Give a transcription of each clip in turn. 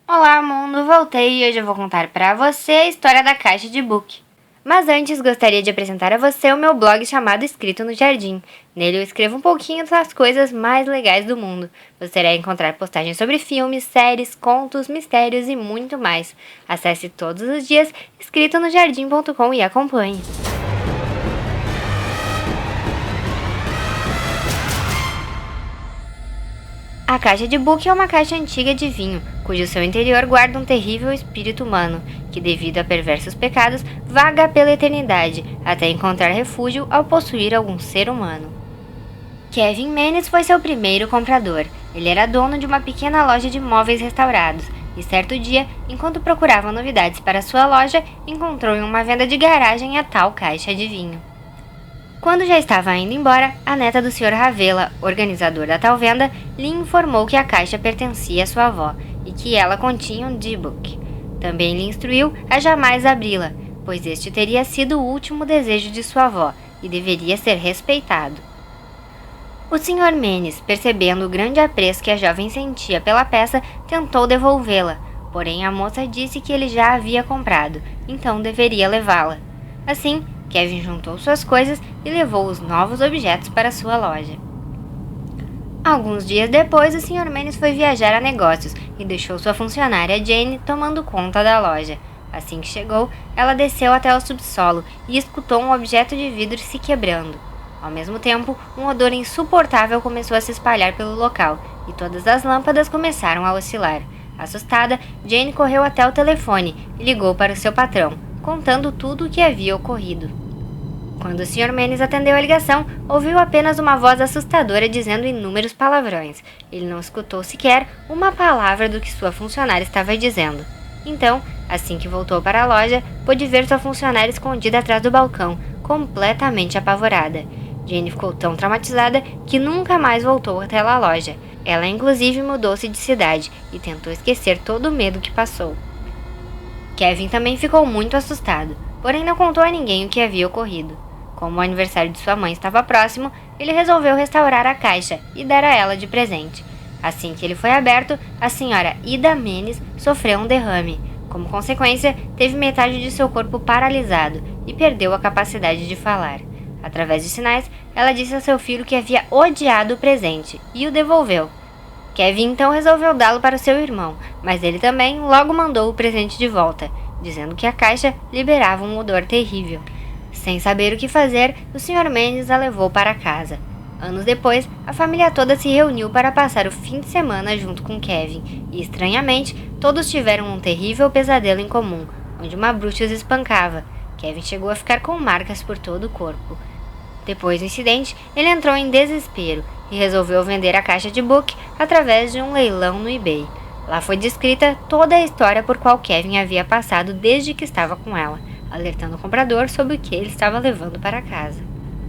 Olá, mundo! Voltei e hoje eu vou contar pra você a história da caixa de book. Mas antes, gostaria de apresentar a você o meu blog chamado Escrito no Jardim. Nele eu escrevo um pouquinho das coisas mais legais do mundo. Você irá encontrar postagens sobre filmes, séries, contos, mistérios e muito mais. Acesse todos os dias escritonojardim.com e acompanhe. A caixa de book é uma caixa antiga de vinho, cujo seu interior guarda um terrível espírito humano, que devido a perversos pecados, vaga pela eternidade, até encontrar refúgio ao possuir algum ser humano. Kevin Menes foi seu primeiro comprador. Ele era dono de uma pequena loja de móveis restaurados, e certo dia, enquanto procurava novidades para sua loja, encontrou em uma venda de garagem a tal caixa de vinho. Quando já estava indo embora, a neta do Sr. Ravela, organizador da tal venda, lhe informou que a caixa pertencia à sua avó e que ela continha um D-Book. Também lhe instruiu a jamais abri-la, pois este teria sido o último desejo de sua avó e deveria ser respeitado. O Sr. Menes, percebendo o grande apreço que a jovem sentia pela peça, tentou devolvê-la, porém a moça disse que ele já a havia comprado, então deveria levá-la. Assim, Kevin juntou suas coisas e levou os novos objetos para sua loja. Alguns dias depois, o Sr. Menes foi viajar a negócios e deixou sua funcionária Jane tomando conta da loja. Assim que chegou, ela desceu até o subsolo e escutou um objeto de vidro se quebrando. Ao mesmo tempo, um odor insuportável começou a se espalhar pelo local e todas as lâmpadas começaram a oscilar. Assustada, Jane correu até o telefone e ligou para o seu patrão, contando tudo o que havia ocorrido. Quando o Sr. Menes atendeu a ligação, ouviu apenas uma voz assustadora dizendo inúmeros palavrões. Ele não escutou sequer uma palavra do que sua funcionária estava dizendo. Então, assim que voltou para a loja, pôde ver sua funcionária escondida atrás do balcão, completamente apavorada. Jane ficou tão traumatizada que nunca mais voltou até a loja. Ela inclusive mudou-se de cidade e tentou esquecer todo o medo que passou. Kevin também ficou muito assustado, porém não contou a ninguém o que havia ocorrido. Como o aniversário de sua mãe estava próximo, ele resolveu restaurar a caixa e dar a ela de presente. Assim que ele foi aberto, a senhora Ida Menes sofreu um derrame. Como consequência, teve metade de seu corpo paralisado e perdeu a capacidade de falar. Através de sinais, ela disse a seu filho que havia odiado o presente e o devolveu. Kevin então resolveu dá-lo para o seu irmão, mas ele também logo mandou o presente de volta, dizendo que a caixa liberava um odor terrível. Sem saber o que fazer, o Sr. Menes a levou para casa. Anos depois, a família toda se reuniu para passar o fim de semana junto com Kevin, e estranhamente, todos tiveram um terrível pesadelo em comum, onde uma bruxa os espancava. Kevin chegou a ficar com marcas por todo o corpo. Depois do incidente, ele entrou em desespero e resolveu vender a caixa de book através de um leilão no eBay. Lá foi descrita toda a história por qual Kevin havia passado desde que estava com ela, alertando o comprador sobre o que ele estava levando para casa.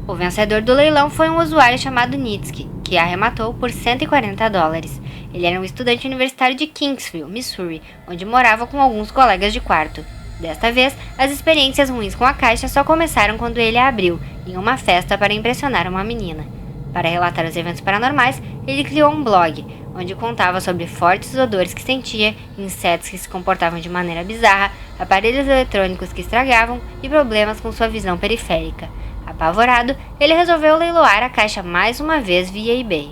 O vencedor do leilão foi um usuário chamado Nitsky, que arrematou por $140. Ele era um estudante universitário de Kingsville, Missouri, onde morava com alguns colegas de quarto. Desta vez, as experiências ruins com a caixa só começaram quando ele a abriu, em uma festa para impressionar uma menina. Para relatar os eventos paranormais, ele criou um blog, onde contava sobre fortes odores que sentia, insetos que se comportavam de maneira bizarra, aparelhos eletrônicos que estragavam e problemas com sua visão periférica. Apavorado, ele resolveu leiloar a caixa mais uma vez via eBay.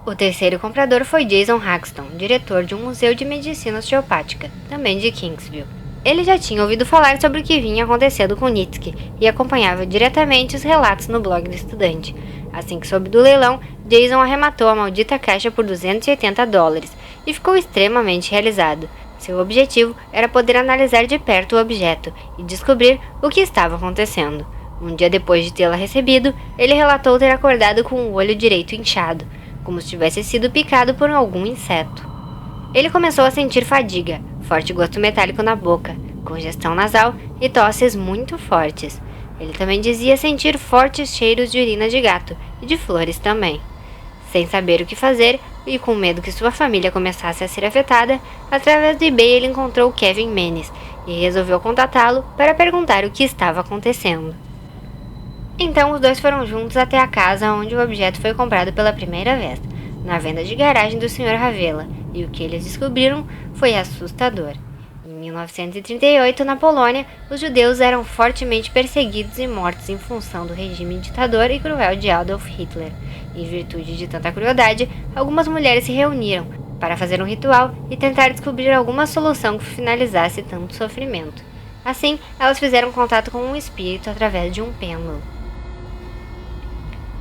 O terceiro comprador foi Jason Haxton, diretor de um museu de medicina osteopática, também de Kingsville. Ele já tinha ouvido falar sobre o que vinha acontecendo com Nitsky e acompanhava diretamente os relatos no blog do estudante. Assim que soube do leilão, Jason arrematou a maldita caixa por $280 e ficou extremamente realizado. Seu objetivo era poder analisar de perto o objeto e descobrir o que estava acontecendo. Um dia depois de tê-la recebido, ele relatou ter acordado com o olho direito inchado, como se tivesse sido picado por algum inseto. Ele começou a sentir fadiga, forte gosto metálico na boca, congestão nasal e tosses muito fortes. Ele também dizia sentir fortes cheiros de urina de gato e de flores também. Sem saber o que fazer e com medo que sua família começasse a ser afetada, através do eBay ele encontrou Kevin Menes e resolveu contatá-lo para perguntar o que estava acontecendo. Então os dois foram juntos até a casa onde o objeto foi comprado pela primeira vez. na venda de garagem do Sr. Ravela, e o que eles descobriram foi assustador. Em 1938, na Polônia, os judeus eram fortemente perseguidos e mortos em função do regime ditador e cruel de Adolf Hitler. Em virtude de tanta crueldade, algumas mulheres se reuniram para fazer um ritual e tentar descobrir alguma solução que finalizasse tanto sofrimento. Assim, elas fizeram contato com um espírito através de um pêndulo.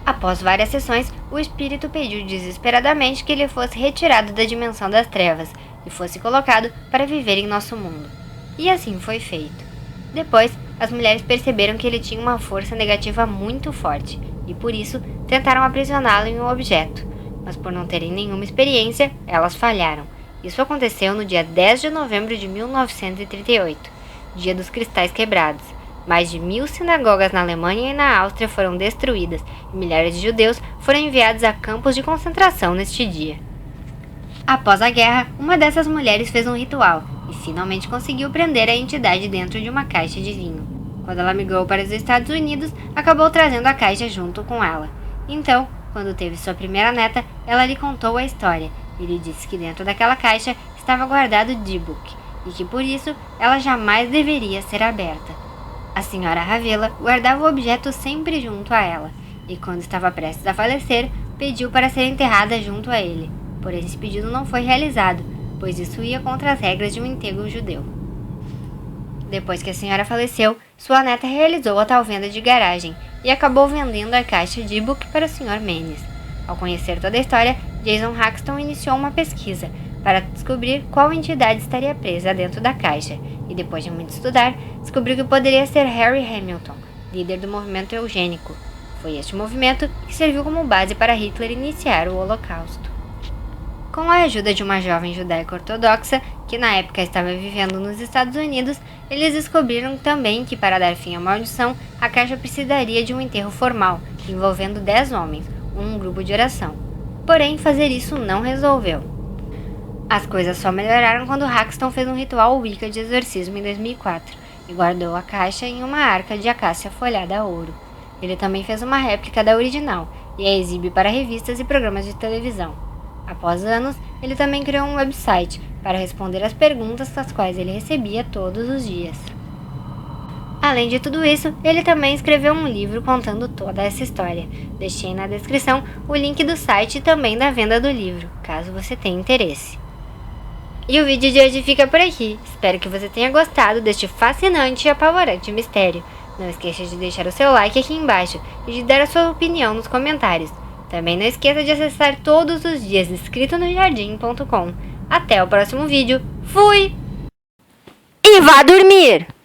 Após várias sessões, o espírito pediu desesperadamente que ele fosse retirado da dimensão das trevas e fosse colocado para viver em nosso mundo. E assim foi feito. Depois, as mulheres perceberam que ele tinha uma força negativa muito forte e, por isso, tentaram aprisioná-lo em um objeto. Mas por não terem nenhuma experiência, elas falharam. Isso aconteceu no dia 10 de novembro de 1938, dia dos cristais quebrados. Mais de 1000 sinagogas na Alemanha e na Áustria foram destruídas e milhares de judeus foram enviados a campos de concentração neste dia. Após a guerra, uma dessas mulheres fez um ritual e finalmente conseguiu prender a entidade dentro de uma caixa de vinho. Quando ela migrou para os Estados Unidos, acabou trazendo a caixa junto com ela. Então, quando teve sua primeira neta, ela lhe contou a história e lhe disse que dentro daquela caixa estava guardado Dybbuk e que por isso ela jamais deveria ser aberta. A senhora Ravela guardava o objeto sempre junto a ela, e quando estava prestes a falecer, pediu para ser enterrada junto a ele. Porém, esse pedido não foi realizado, pois isso ia contra as regras de um enterro judeu. Depois que a senhora faleceu, sua neta realizou a tal venda de garagem e acabou vendendo a caixa de Dybbuk para o Sr. Menes. Ao conhecer toda a história, Jason Haxton iniciou uma pesquisa para descobrir qual entidade estaria presa dentro da caixa, e depois de muito estudar, descobriu que poderia ser Harry Hamilton, líder do movimento eugênico. Foi este movimento que serviu como base para Hitler iniciar o Holocausto. Com a ajuda de uma jovem judaica-ortodoxa, que na época estava vivendo nos Estados Unidos, eles descobriram também que para dar fim à maldição, a caixa precisaria de um enterro formal, envolvendo 10 homens, um grupo de oração. Porém, fazer isso não resolveu. As coisas só melhoraram quando Haxton fez um ritual Wicca de exorcismo em 2004 e guardou a caixa em uma arca de acácia folhada a ouro. Ele também fez uma réplica da original e a exibe para revistas e programas de televisão. Após anos, ele também criou um website para responder às perguntas das quais ele recebia todos os dias. Além de tudo isso, ele também escreveu um livro contando toda essa história. Deixei na descrição o link do site e também da venda do livro, caso você tenha interesse. E o vídeo de hoje fica por aqui. Espero que você tenha gostado deste fascinante e apavorante mistério. Não esqueça de deixar o seu like aqui embaixo e de dar a sua opinião nos comentários. Também não esqueça de acessar todos os dias escritonojardim.com. Até o próximo vídeo. Fui! E vá dormir!